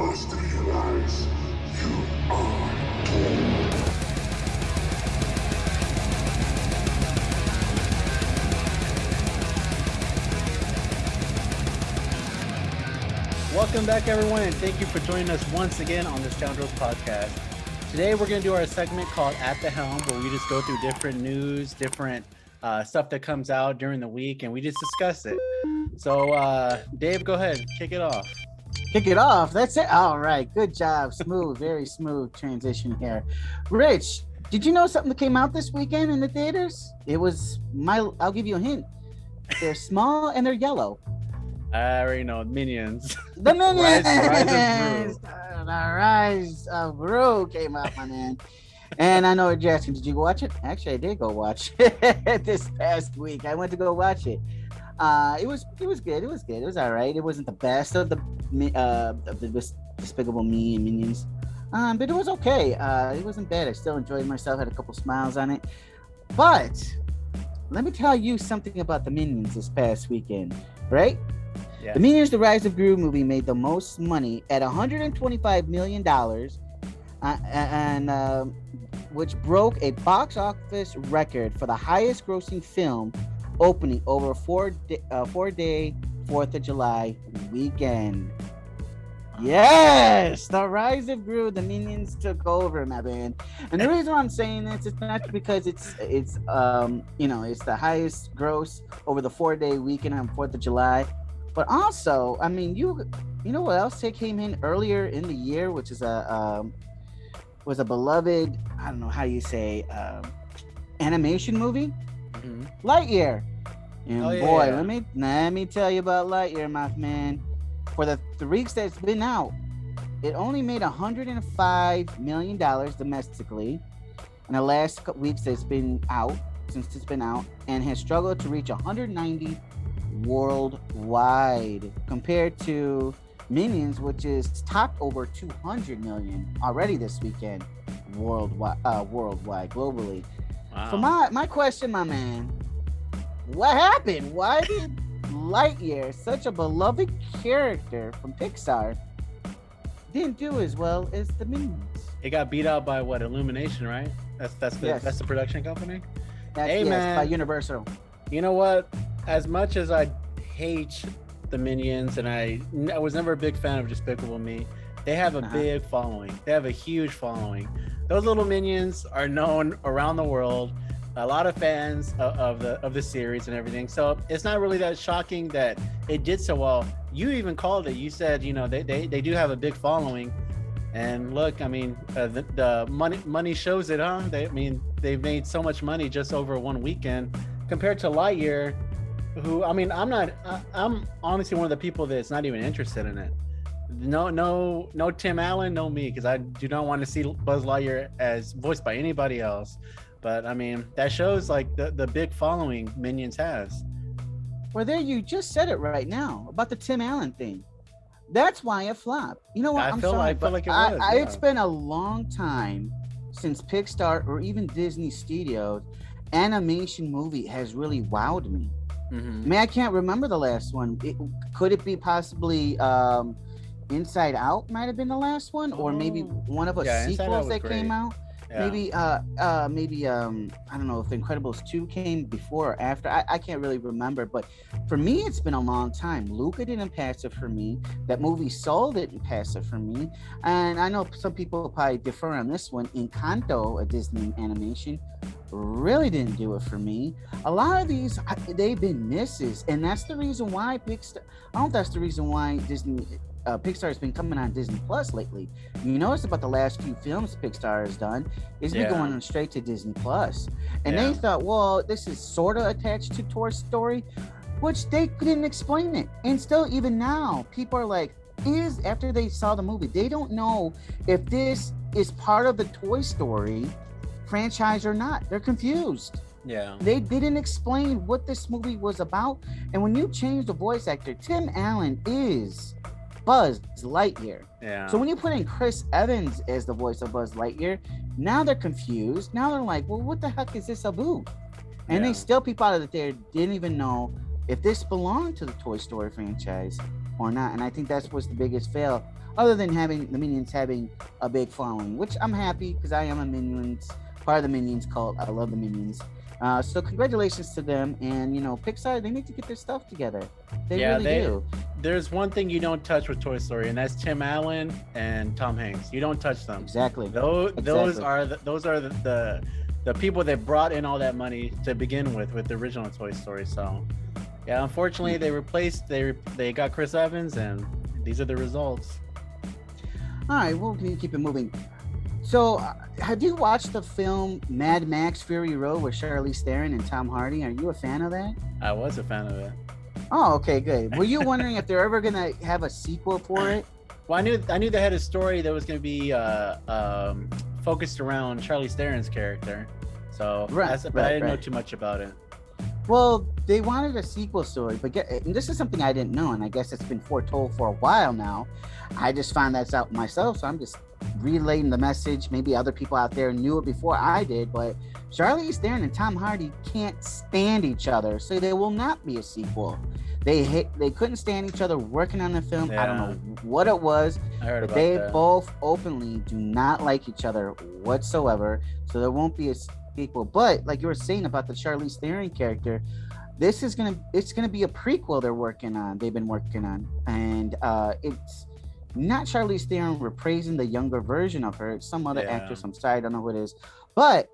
must realize you are doomed. Welcome back, everyone, and thank you for joining us once again on the Scoundrels podcast. Today, we're going to do our segment called At the Helm, where we just go through different news, different stuff that comes out during the week, and we just discuss it. So, Dave, go ahead, kick it off. Kick it off. That's it. All right. Good job. Smooth, very smooth transition here. Rich, did you know something that came out this weekend in the theaters? I'll give you a hint. They're small and they're yellow. I already know, Minions. The Minions! Rise of Gru. The Rise of Gru came out, my man. And I know, Jackson, did you go watch it? Actually, I did go watch it this past week. I went to go watch it. It was good. It was all right. It wasn't the best of the Despicable Me and Minions, but it was okay. It wasn't bad. I still enjoyed myself. Had a couple smiles on it. But let me tell you something about the Minions this past weekend, right? Yeah. The Minions: The Rise of Gru movie made the most money at $125 million, and which broke a box office record for the highest grossing film opening over a four-day 4th of July weekend. Yes, The Rise of Gru, the Minions took over, my man. And the reason why I'm saying this is not because it's the highest gross over the 4-day weekend on 4th of July, but also, I mean, you know what else came in earlier in the year, which is was a beloved, I don't know how you say, animation movie, Lightyear. And boy, let me tell you about Lightyear, my man. For the 3 weeks that it's been out, it only made $105 million domestically in the last couple weeks that it's been out, and has struggled to reach 190 worldwide, compared to Minions, which is topped over 200 million already this weekend worldwide, globally. Wow. So my question, my man, what happened? Why did Lightyear, such a beloved character from Pixar, didn't do as well as the Minions? It got beat out by what? Illumination, right? That's the production company. Man, by Universal. You know what? As much as I hate the Minions, and I was never a big fan of Despicable Me, they have a big following. They have a huge following. Those little Minions are known around the world. A lot of fans of the series and everything. So it's not really that shocking that it did so well. You even called it. You said, they do have a big following. And look, I mean, the money shows it, huh? They've made so much money just over one weekend compared to Lightyear, who, I mean, I'm honestly one of the people that's not even interested in it. No Tim Allen, no me, because I do not want to see Buzz Lightyear as voiced by anybody else. But I mean, that shows like the big following Minions has. Well, there, you just said it right now about the Tim Allen thing. That's why it flopped. You know what? I feel like it was. It's been a long time since Pixar or even Disney Studios animation movie has really wowed me. Mm-hmm. I mean, I can't remember the last one. Could it be possibly Inside Out might have been the last one, or maybe one of sequels that came out. Yeah. Maybe I don't know if The Incredibles 2 came before or after. I can't really remember, but for me, it's been a long time. Luca didn't pass it for me. That movie Soul didn't pass it for me. And I know some people probably differ on this one. Encanto, a Disney animation, really didn't do it for me. A lot of these, they've been misses, and that's the reason why Pixar. I don't know if that's the reason why Pixar has been coming on Disney Plus lately. You notice about the last few films Pixar has done is been going straight to Disney Plus, and they thought, well, this is sort of attached to Toy Story, which they didn't explain it. And still, even now, people are like, after they saw the movie, they don't know if this is part of the Toy Story franchise or not. They're confused. Yeah. They didn't explain what this movie was about. And when you change the voice actor, Tim Allen is Buzz Lightyear. Yeah. So when you put in Chris Evans as the voice of Buzz Lightyear, now they're confused. Now they're like, well, what the heck is this about? And they still, people out of there didn't even know if this belonged to the Toy Story franchise or not. And I think that's what's the biggest fail other than having the Minions having a big following, which I'm happy because I am a Minions part of the Minions cult. I love the Minions. So congratulations to them, and Pixar, they need to get their stuff together. They really do. There's one thing you don't touch with Toy Story, and that's Tim Allen and Tom Hanks. You don't touch them. Exactly. Those are the people that brought in all that money to begin with the original Toy Story. So yeah, unfortunately they got Chris Evans, and these are the results. All right, we'll keep it moving. So, have you watched the film Mad Max Fury Road with Charlize Theron and Tom Hardy? Are you a fan of that? I was a fan of it. Oh, okay, good. Were you wondering if they're ever gonna have a sequel for it? Well, I knew they had a story that was gonna be focused around Charlize Theron's character. So, but I didn't know too much about it. Well, they wanted a sequel story, but and this is something I didn't know, and I guess it's been foretold for a while now. I just found that out myself, so I'm just relaying the message. Maybe other people out there knew it before I did, but Charlize Theron and Tom Hardy can't stand each other, so there will not be a sequel. They couldn't stand each other working on the film. Yeah. I don't know what it was, but they both openly do not like each other whatsoever, so there won't be a sequel. But like you were saying about the Charlize Theron character, it's gonna be a prequel they've been working on, and it's not Charlize Theron reprising the younger version of her. It's some other actress. I'm sorry, I don't know who it is. But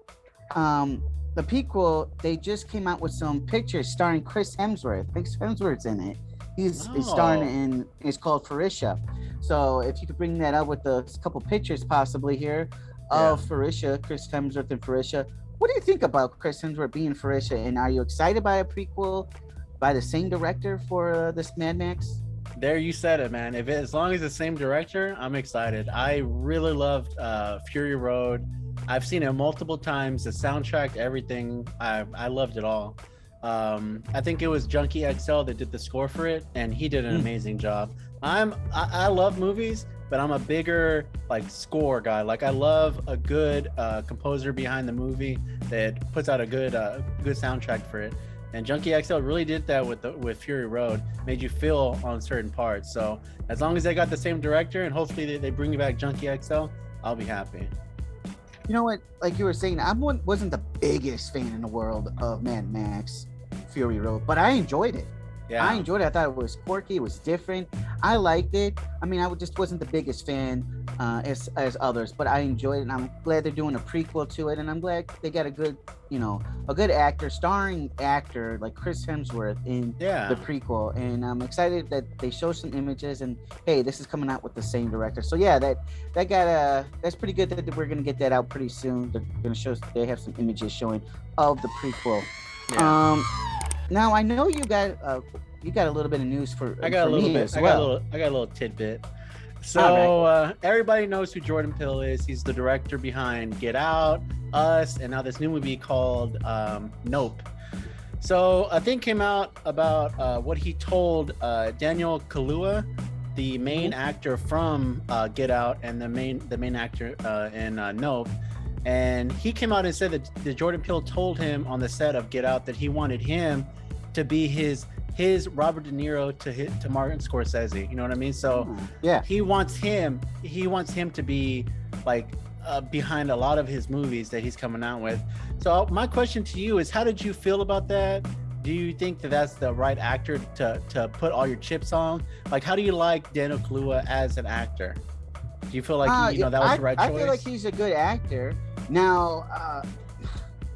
the prequel, they just came out with some pictures starring Chris Hemsworth. Chris Hemsworth's in it. He's starring in. It's called Furisha. So if you could bring that up with a couple pictures possibly here of Furisha, Chris Hemsworth and Furisha. What do you think about Chris Hemsworth being Furisha? And are you excited by a prequel by the same director for this Mad Max? There, you said it, man. As long as the same director, I'm excited. I really loved Fury Road. I've seen it multiple times. The soundtrack, everything. I loved it all. I think it was Junkie XL that did the score for it, and he did an amazing job. I love movies, but I'm a bigger score guy. I love a good composer behind the movie that puts out a good soundtrack for it. And Junkie XL really did that with Fury Road, made you feel on certain parts. So as long as they got the same director, and hopefully they bring back Junkie XL, I'll be happy. You know what? Like you were saying, I wasn't the biggest fan in the world of Mad Max Fury Road, but I enjoyed it. Yeah, I enjoyed it. I thought it was quirky. It was different. I liked it. I mean, I just wasn't the biggest fan as others, but I enjoyed it, and I'm glad they're doing a prequel to it, and I'm glad they got a good starring actor like Chris Hemsworth in the prequel, and I'm excited that they show some images, and hey, this is coming out with the same director. So yeah, that's pretty good that we're gonna get that out pretty soon. They're gonna they have some images showing of the prequel. Yeah. Now I know you got a little bit of news for I got a little bit. I got a little tidbit. So everybody knows who Jordan Peele is. He's the director behind Get Out, Us, and now this new movie called Nope. So a thing came out about what he told Daniel Kaluuya, the main actor from Get Out and the main actor in Nope. And he came out and said that Jordan Peele told him on the set of Get Out that he wanted him to be his Robert De Niro to Martin Scorsese. You know what I mean? So he wants him to be behind a lot of his movies that he's coming out with. So my question to you is, how did you feel about that? Do you think that that's the right actor to put all your chips on? How do you like Daniel Kaluuya as an actor? Do you feel like that was the right choice? I feel like he's a good actor. Now,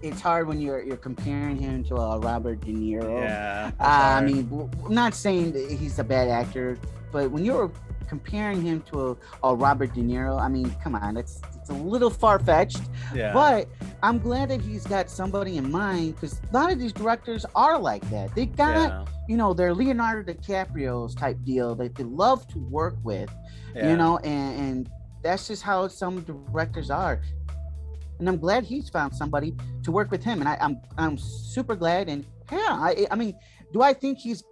it's hard when you're comparing him to Robert De Niro. Yeah. I mean, I'm not saying that he's a bad actor, but when you're comparing him to a Robert De Niro, I mean, come on, it's a little far-fetched. Yeah. But I'm glad that he's got somebody in mind, because a lot of these directors are like that. They got, they're Leonardo DiCaprio's type deal that they love to work with, and that's just how some directors are. And I'm glad he's found somebody to work with him, and I'm super glad. And I mean, do I think he's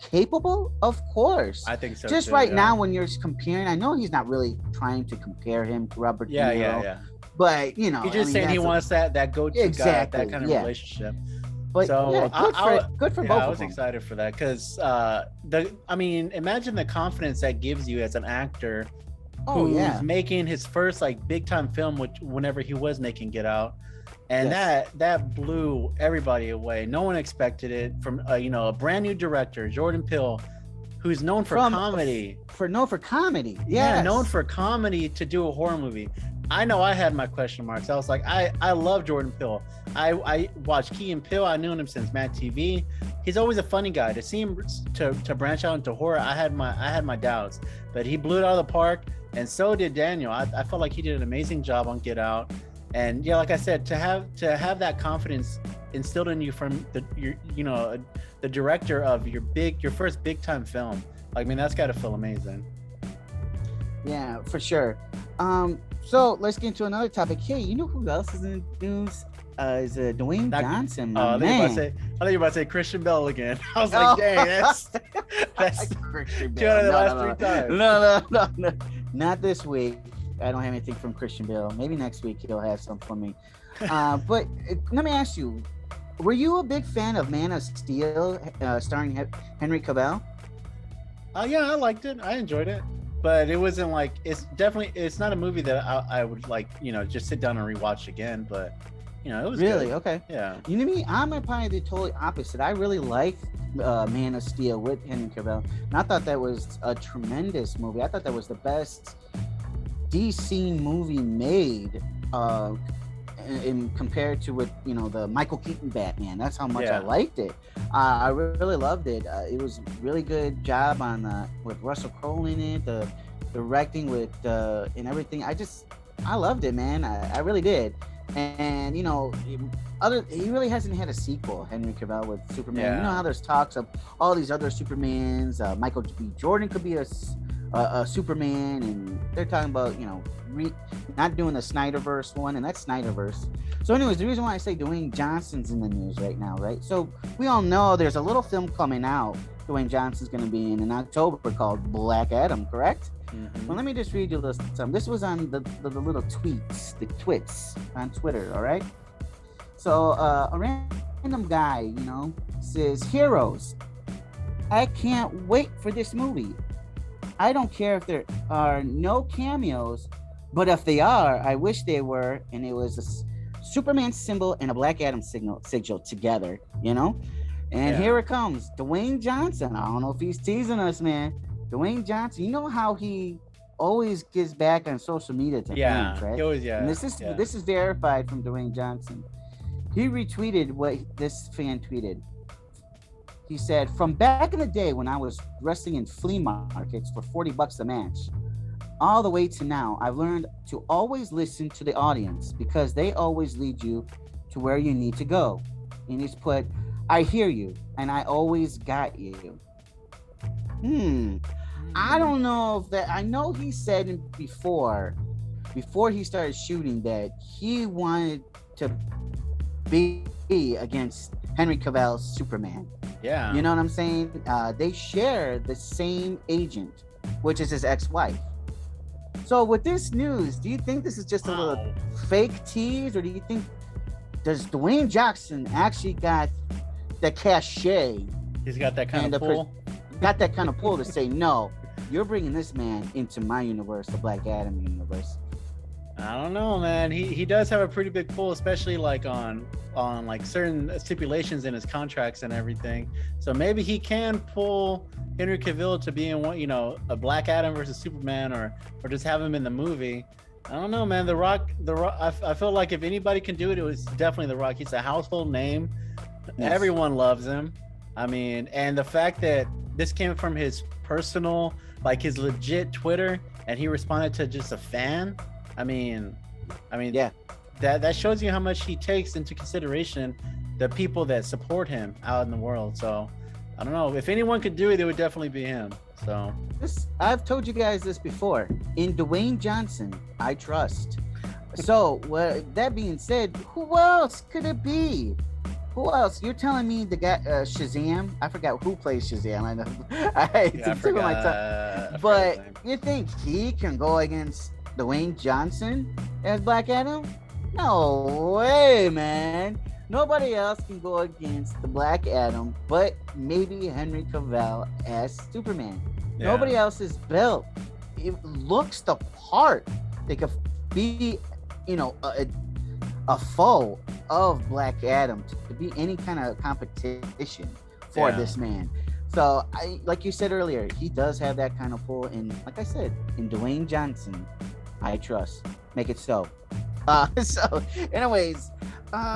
capable? Of course. I think so. Just too, right now, when you're comparing, I know he's not really trying to compare him to Robert De Niro. Yeah. But he's just saying he wants that go-to guy, that kind of relationship. But so good for both of them. I was excited for that because imagine the confidence that gives you as an actor who's making his first like big time film, which whenever he was making Get Out, and that blew everybody away. No one expected it from a brand new director, Jordan Peele, who's known for comedy. Known for comedy. Yeah, known for comedy to do a horror movie. I know I had my question marks. I was like, I love Jordan Peele. I watched Key and Peele. I knew him since Mad TV. He's always a funny guy. To see him to branch out into horror, I had my doubts, but he blew it out of the park, and so did Daniel. I felt like he did an amazing job on Get Out, and yeah, like I said, to have that confidence instilled in you from the director of your first big time film. Like, I mean, that's got to feel amazing. Yeah, for sure. So let's get into another topic. Hey, you know who else is in the news? Is Dwayne Johnson, my man. I thought you were about to say Christian Bale again. I was like, dang, that's Christian Bale. Two out of the last 3 times. No, not this week. I don't have anything from Christian Bale. Maybe next week he'll have some for me. But let me ask you, were you a big fan of Man of Steel, starring Henry Cavill? Yeah, I liked it. I enjoyed it. But it wasn't like, it's not a movie that I would like, just sit down and rewatch again. But, it was really good. Okay. Yeah. You know me, I'm probably the totally opposite. I really like Man of Steel with Henry Cavill. And I thought that was a tremendous movie. I thought that was the best DC movie made in compared to with the Michael Keaton Batman. That's how much I liked it. I really loved it. It was really good job on with Russell Crowe in it, the directing with and everything. I loved it, man. I really did. And he really hasn't had a sequel, Henry Cavill, with Superman. Yeah. You know how there's talks of all these other Supermans. Michael B. Jordan could be a Superman, and they're talking about not doing the Snyderverse one, and that's Snyderverse. So anyways, the reason why I say Dwayne Johnson's in the news right now, right? So we all know there's a little film coming out Dwayne Johnson's going to be in October called Black Adam, correct? Mm-hmm. Well, let me just read you this. This was on the little tweets, the twits on Twitter, all right? So a random guy, says, "Heroes, I can't wait for this movie. I don't care if there are no cameos, but if they are, I wish they were." And it was a Superman symbol and a Black Adam sigil together, And here it comes, Dwayne Johnson. I don't know if he's teasing us, man. Dwayne Johnson, you know how he always gives back on social media to fans, right? He always, And this is verified from Dwayne Johnson. He retweeted what this fan tweeted. He said, "From back in the day when I was wrestling in flea markets for $40 a match, all the way to now, I've learned to always listen to the audience because they always lead you to where you need to go." And he's put, "I hear you, and I always got you." I don't know if that. I know he said before he started shooting that he wanted to be against Henry Cavill's Superman. Yeah. You know what I'm saying? They share the same agent, which is his ex-wife. So with this news, do you think this is just a little fake tease, or do you think does Dwayne Johnson actually got the cachet? He's got that kind of pull. Got that kind of pull to say, "No, you're bringing this man into my universe, the Black Adam universe." I don't know, man. He does have a pretty big pull, especially like on like certain stipulations in his contracts and everything. So maybe he can pull Henry Cavill to be in one, a Black Adam versus Superman, or just have him in the movie. I don't know, man. The Rock. I feel like if anybody can do it, it was definitely The Rock. He's a household name. Yes. Everyone loves him. I mean, and the fact that this came from his personal, like his legit Twitter, and he responded to just a fan. I mean, yeah, that shows you how much he takes into consideration the people that support him out in the world. So I don't know, if anyone could do it, it would definitely be him. So I've told you guys this before. In Dwayne Johnson, I trust. So that being said, who else could it be? Who else? You're telling me the guy Shazam? I forgot who plays Shazam. I know. I forgot. But you think he can go against Dwayne Johnson as Black Adam? No way, man. Nobody else can go against the Black Adam, but maybe Henry Cavill as Superman. Yeah. Nobody else is built. it looks the part. They could be, you know, a foe of Black Adam, to be any kind of competition for this man. So like you said earlier, he does have that kind of pull, and like I said, in Dwayne Johnson, I trust. Make it so. So anyways,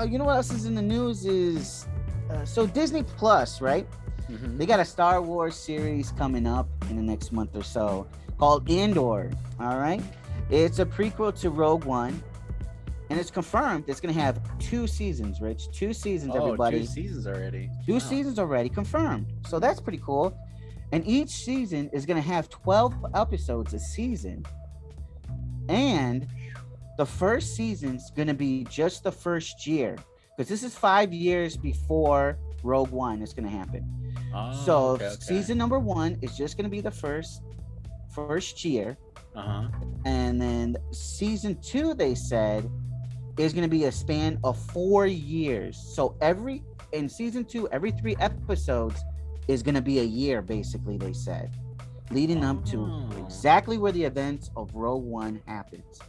you know what else is in the news is so Disney Plus, right? Mm-hmm. They got a Star Wars series coming up in the next month or so called Andor. All right, it's a prequel to Rogue One, and it's confirmed it's going to have 2 seasons. Rich, 2 seasons, everybody. 2 seasons already. 2 seasons already confirmed. So that's pretty cool. And each season is going to have 12 episodes a season, and the first season's going to be just the first year, because this is 5 years before Rogue One is going to happen. So season number 1 is just going to be the first year. And then season 2, they said, is going to be a span of 4 years. So in season 2, every 3 episodes is going to be a year, basically, they said, leading up to exactly where the events of Rogue One happens.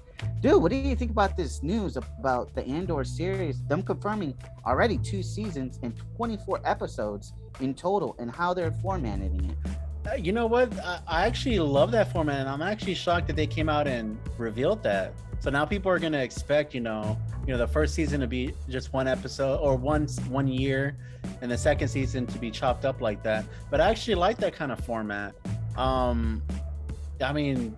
Dude, what do you think about this news about the Andor series, them confirming already 2 seasons and 24 episodes in total, and how they're formatting it? You know what? I actually love that format, and I'm actually shocked that they came out and revealed that. So now people are going to expect, you know, the first season to be just 1 episode or one year, and the second season to be chopped up like that. But I actually like that kind of format. I mean,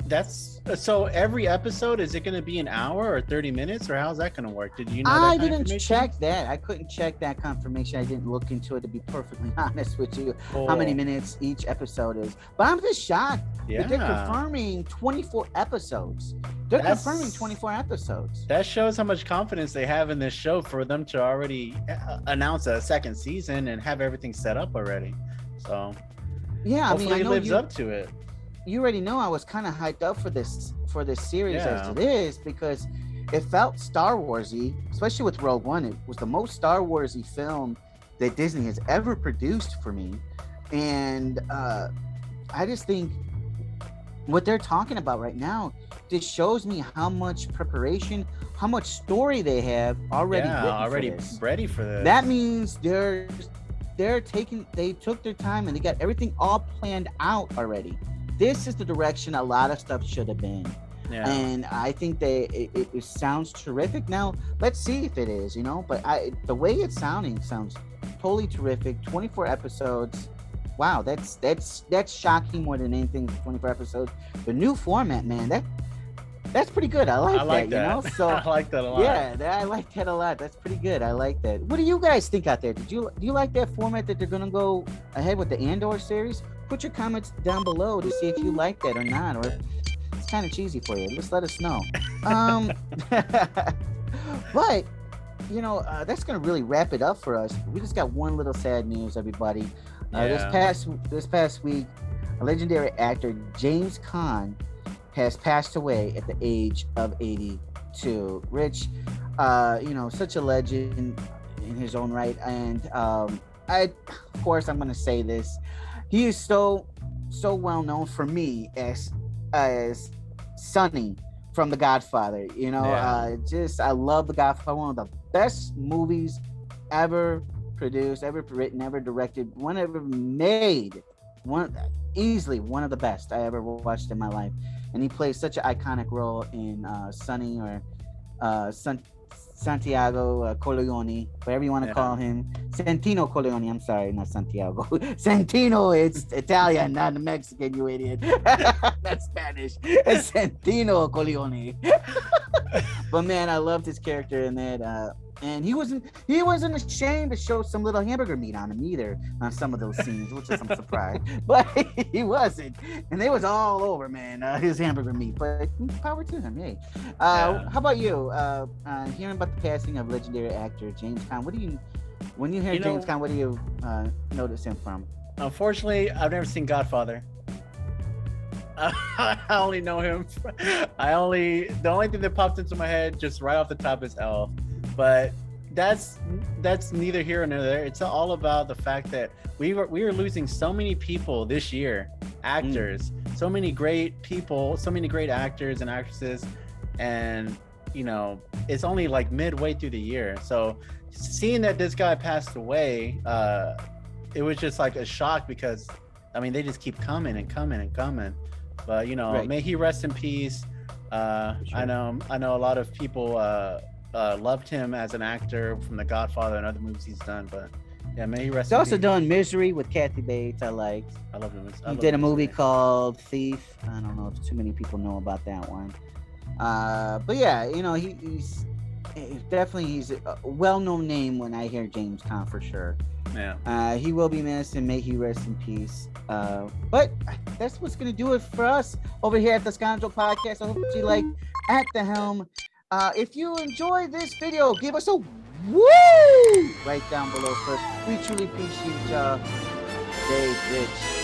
that's so every episode, is it going to be an hour or 30 minutes, or how's that going to work? Did you know? I didn't check that. I couldn't check that confirmation. I didn't look into it, to be perfectly honest with you, how many minutes each episode is. But I'm just shocked that they're confirming 24 episodes. Confirming 24 episodes. That shows how much confidence they have in this show for them to already announce a second season and have everything set up already. So yeah, I mean, I know it lives up to it. You already know I was kind of hyped up for this series as it is, because it felt Star Warsy, especially with Rogue One. It was the most Star Warsy film that Disney has ever produced for me, and I just think what they're talking about right now just shows me how much preparation, how much story they have already ready for this. That means they took their time and they got everything all planned out already. This is the direction a lot of stuff should have been. Yeah. And I think it sounds terrific. Now, let's see if it is, but the way it's sounds totally terrific. 24 episodes. Wow, that's shocking more than anything. 24 episodes. The new format, man, that's pretty good. I like that. So I like that a lot. Yeah, I like that a lot. That's pretty good. I like that. What do you guys think out there? Do you like that format that they're gonna go ahead with the Andor series? Put your comments down below to see if you like that or not, or it's kind of cheesy for you. Just let us know. But that's gonna really wrap it up for us. We just got one little sad news, everybody. This past week, a legendary actor, James Caan, has passed away at the age of 82. Rich, such a legend in his own right, and of course, I'm gonna say this. He is so well known for me as Sonny from The Godfather. I love The Godfather. One of the best movies ever produced, ever written, ever directed, ever made. Easily one of the best I ever watched in my life. And he plays such an iconic role in Sonny, or Santiago Corleone, whatever you want to call him. Santino Corleone. I'm sorry, not Santiago. Santino, it's Italian, not Mexican, you idiot. That's Spanish. It's Santino Corleone. But man, I loved his character in that. And he wasn't ashamed to show some little hamburger meat on him either on some of those scenes, which is some surprise. But he wasn't, and they was all over, man, his hamburger meat. But power to him, yay. How about you? Hearing about the passing of legendary actor James Caan, when you hear James Caan, what do you notice him from? Unfortunately, I've never seen Godfather. I only know him. The only thing that popped into my head just right off the top is Elf. But that's neither here nor there. It's all about the fact that we were losing so many people this year, actors, so many great people, so many great actors and actresses, and it's only like midway through the year. So seeing that this guy passed away, it was just like a shock because they just keep coming and coming and coming. But Right. may he rest in peace. Sure. I know a lot of people loved him as an actor from The Godfather and other movies he's done, but yeah, may he rest. He's also done Misery with Kathy Bates. I liked. I love him. He did a movie called Thief. I don't know if too many people know about that one. But yeah, he's a well-known name when I hear James Caan for sure. Yeah. He will be missed, and may he rest in peace. But that's what's gonna do it for us over here at the Scoundrel Podcast. I hope you like At the Helm. If you enjoyed this video, give us a woo right down below first. We truly appreciate y'all. Stay rich.